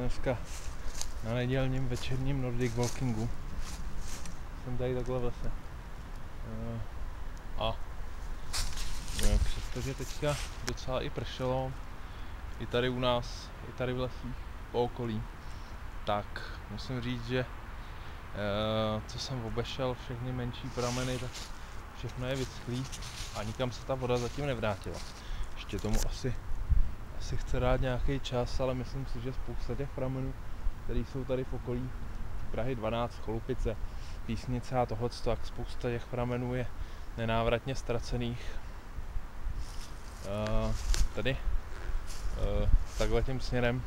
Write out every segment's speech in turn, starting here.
jsem dneska na nedělním večerním Nordic Walkingu. Jsem tady takhle v lese. A přestože teďka docela i pršelo, i tady u nás, i tady v lesích po okolí, tak musím říct, že co jsem obešel všechny menší prameny, tak všechno je vyschlý a nikam se ta voda zatím nevrátila. Ještě tomu asi chce dát nějaký čas, ale myslím si, že spousta těch pramenů, které jsou tady v okolí Prahy 12, Cholupice, Písnice a tohleto, tak spousta těch pramenů je nenávratně ztracených. Tady takhle tím směrem,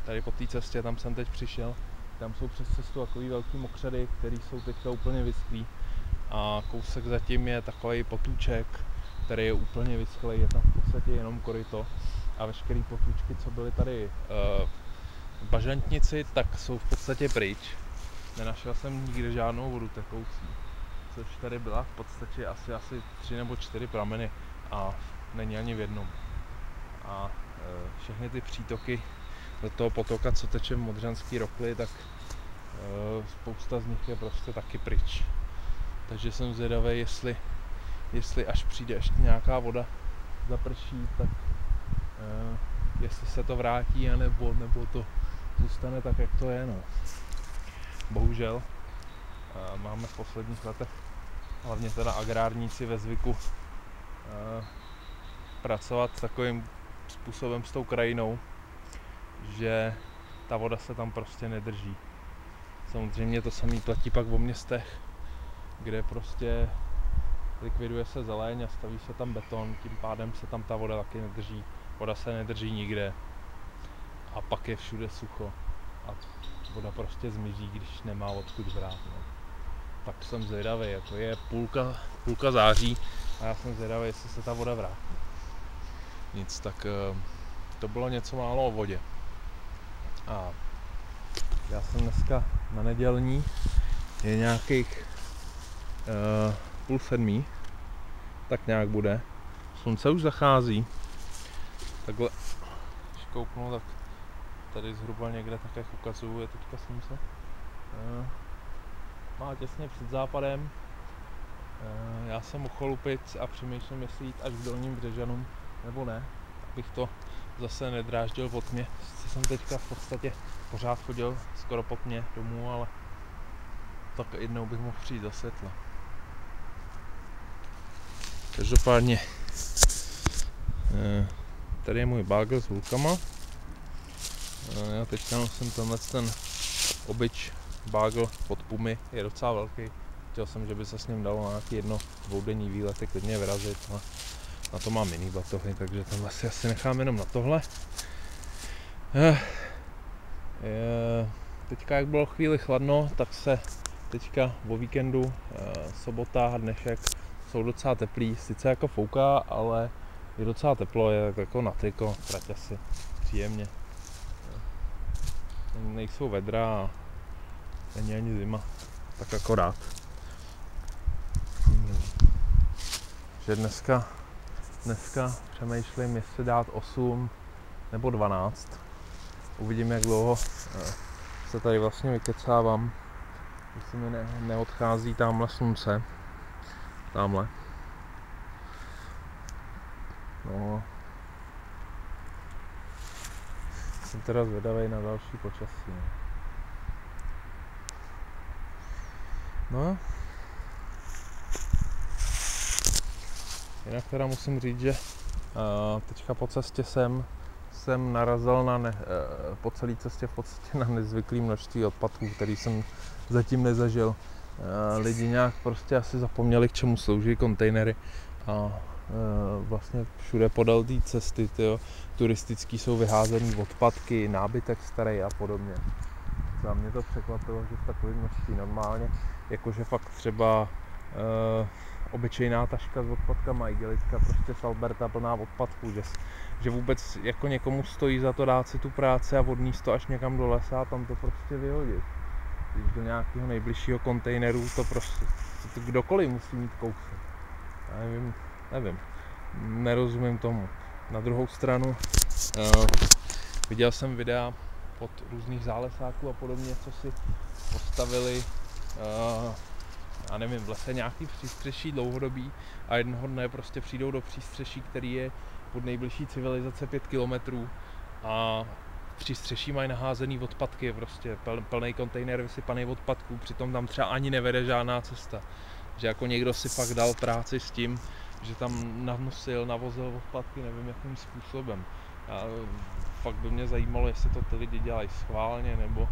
tady po té cestě, tam jsem teď přišel, tam jsou přes cestu takový velký mokřady, které jsou teďka úplně vyschlý a kousek zatím je takový potůček, který je úplně vyschlý, je tam v podstatě jenom koryto a veškerý potůčky, co byly tady v bažantnici, tak jsou v podstatě pryč. Nenašel jsem nikde žádnou vodu tekoucí, což tady byla v podstatě asi 3 nebo 4 prameny a není ani v jednom. A všechny ty přítoky do toho potoka, co teče v Modřanský rokli, tak spousta z nich je prostě taky pryč. Takže jsem zvědavý, jestli až přijde ještě nějaká voda, zaprší, tak jestli se to vrátí, nebo to zůstane tak, jak to je. No. Bohužel máme v posledních letech, hlavně teda agrárníci, ve zvyku pracovat takovým způsobem s tou krajinou, že ta voda se tam prostě nedrží. Samozřejmě to samé platí pak o městech, kde prostě likviduje se zeleň a staví se tam beton, tím pádem se tam ta voda taky nedrží. Voda se nedrží nikde a pak je všude sucho a voda prostě zmizí, když nemá odkud brát. No. Tak jsem zvědavý, jako je půlka září a já jsem zvědavý, jestli se ta voda vrátí. Nic, tak to bylo něco málo o vodě. A já jsem dneska na nedělní, je nějakých 6:30, tak nějak bude. Slunce už zachází. Takhle, když kouknu, tak tady zhruba někde, tak jak ukazuju, je teďka slunce. Má těsně před západem. Já jsem u Cholupic a přemýšlím, jestli jít až k Dolním Břežanům nebo ne, abych to zase nedráždil po tmě. Jsem teďka v podstatě pořád chodil skoro po tmě domů, ale tak jednou bych mohl přijít za světla. Každopádně tady je můj bagel s hulkama. Já teďka nosím ten obyč bagel pod pumy, je docela velký. Chtěl jsem, že by se s ním dalo nějaký 1-2denní výlety klidně vyrazit. A na to mám mini batohy, takže tam asi nechám jenom na tohle. Teďka jak bylo chvíli chladno, tak se teďka o víkendu, sobota a dnešek jsou docela teplý, sice jako fouká, ale je docela teplo, je jako na triko, traťasy, příjemně. Nejsou vedra a není ani zima, tak akorát. Že dneska přemýšlím, jestli dát 8 nebo 12. Uvidím, jak dlouho se tady vlastně vykecávám, jestli mi neodchází tamhle slunce. Tamhle. No. Jsem teda zvědavej na další počasí. No. Jinak teda musím říct, že teďka po cestě jsem narazil po celé cestě v podstatě na nezvyklé množství odpadků, který jsem zatím nezažil. Lidi nějak prostě asi zapomněli, k čemu slouží kontejnery a vlastně všude podél té cesty turistický jsou vyházený odpadky, nábytek starý a podobně. Za mě to překvapilo, že v takovém množství normálně, jakože fakt třeba obyčejná taška s odpadkama, igelitka prostě z Alberta plná odpadků, že vůbec jako někomu stojí za to dát si tu práci a odníst to až někam do lesa a tam to prostě vyhodit. Když do nějakého nejbližšího kontejneru to prostě kdokoliv musí mít kousek. Já nevím, nerozumím tomu. Na druhou stranu viděl jsem videa od různých zálesáků a podobně, co si postavili, já nevím, v lese nějaký přístřeší dlouhodobí a jednoho dne prostě přijdou do přístřeší, který je pod nejbližší civilizace 5 kilometrů a v přístřeší mají naházený odpadky, prostě plný kontejner vysypaný odpadků, přitom tam třeba ani nevede žádná cesta. Že jako někdo si fakt dal práci s tím, že tam navozil odpadky, nevím jakým způsobem. Fakt by mě zajímalo, jestli to ty lidi dělají schválně, nebo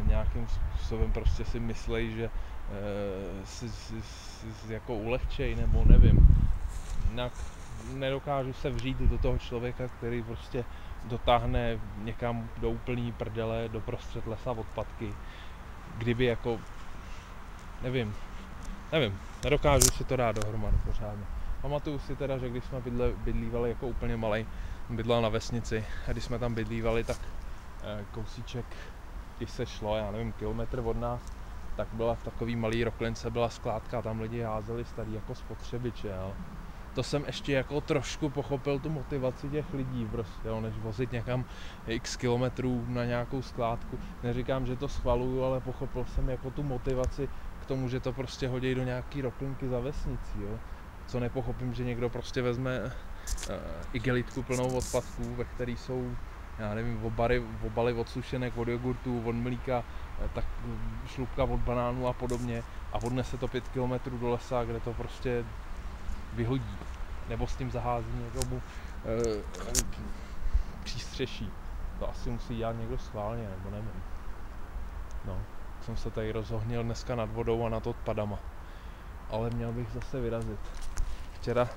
nějakým způsobem prostě si myslejí, že si jako ulehčej, nebo nevím. Jinak nedokážu se vžít do toho člověka, který prostě dotáhne někam do úplný prdele, do prostřed lesa odpadky. Kdyby jako, nevím, nedokážu si to dát dohromady pořádně. Pamatuju si teda, že když jsme bydlívali jako úplně malej, bydlel na vesnici a když jsme tam bydlívali, tak kousíček, když se šlo, já nevím, kilometr od nás, tak byla v takový malý roklince, byla skládka a tam lidi házeli starý jako spotřebiče, jo. To jsem ještě jako trošku pochopil tu motivaci těch lidí prostě, jo, než vozit někam x kilometrů na nějakou skládku. Neříkám, že to schvaluju, ale pochopil jsem jako tu motivaci k tomu, že to prostě hodí do nějaký roklinky za vesnicí, jo. Co nepochopím, že někdo prostě vezme igelitku plnou odpadků, ve který jsou, já nevím, obaly od sušenek, od jogurtů, od mlíka, tak šlupka od banánů a podobně a odnese to 5 kilometrů do lesa, kde to prostě vyhodí, nebo s tím zahází někomu přístřeší. To asi musí dělat někdo schválně, nebo nevím. No, jsem se tady rozohnil dneska nad vodou a nad odpadama. Ale měl bych zase vyrazit. Včera,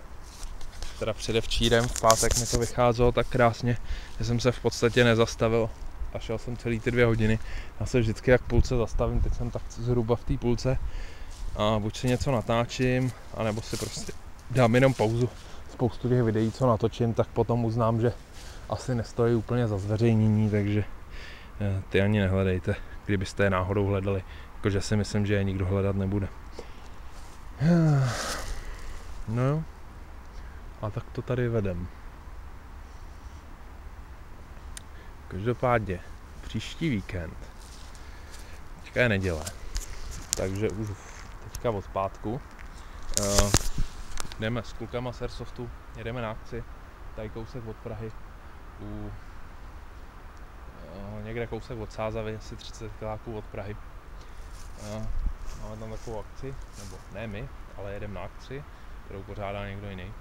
teda předevčírem, v pátek mi to vycházelo tak krásně, že jsem se v podstatě nezastavil. A šel jsem celý ty 2 hodiny. Já se vždycky jak půlce zastavím, teď jsem tak zhruba v té půlce. A buď si něco natáčím, anebo si prostě dám jenom pauzu. Spoustu těch videí, co natočím, tak potom uznám, že asi nestojí úplně za zveřejnění, takže ty ani nehledejte, kdybyste je náhodou hledali. Jakože si myslím, že je nikdo hledat nebude. No jo. A tak to tady vedem. Každopádně příští víkend, teďka je neděle, takže už teďka od pátku jdeme s klukama z Airsoftu, jedeme na akci, tady kousek od Prahy, někde kousek od Sázavy, asi 30 kiláků od Prahy. Máme tam takovou akci, nebo ne my, ale jedeme na akci, kterou pořádá někdo jiný.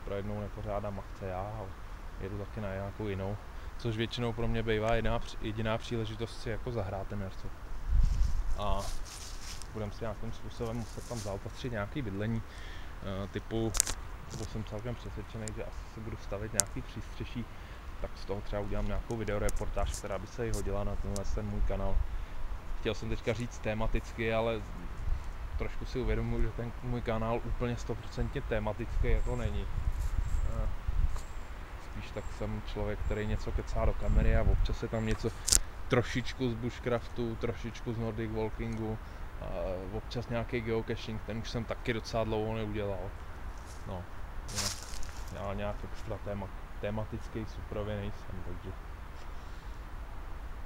Pro jednou nepořádám akce já, ale jedu taky na nějakou jinou, což většinou pro mě bývá jediná příležitost si jako zahrát ten Airsoft. A budeme si nějakým způsobem muset tam zaopatřit nějaký bydlení typu, nebo jsem celkem přesvědčený, že asi si budu stavit nějaký přístřeší, tak z toho třeba udělám nějakou videoreportáž, která by se jí hodila na ten můj kanál. Chtěl jsem teďka říct tematicky, ale trošku si uvědomuji, že ten můj kanál úplně 100% tematický jako není. Spíš tak jsem člověk, který něco kecá do kamery a občas je tam něco trošičku z bushcraftu, trošičku z Nordic walkingu, občas nějaký geocaching, ten už jsem taky docela dlouho neudělal. No, já nějak extra tematický suprově nejsem, takže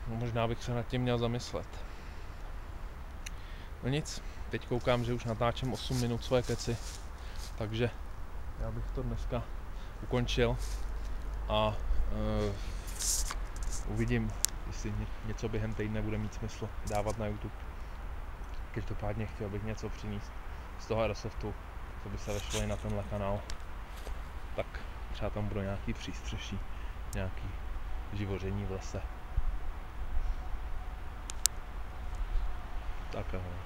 no, možná bych se nad tím měl zamyslet. No nic, teď koukám, že už natáčím 8 minut své keci, takže já bych to dneska ukončil a uvidím, jestli něco během týdne bude mít smysl dávat na YouTube. Každopádně chtěl bych něco přinést z toho Airsoftu, co by se vešlo i na tenhle kanál. Tak třeba tam budou nějaký přístřeší, nějaký živoření v lese. Tak ahoj.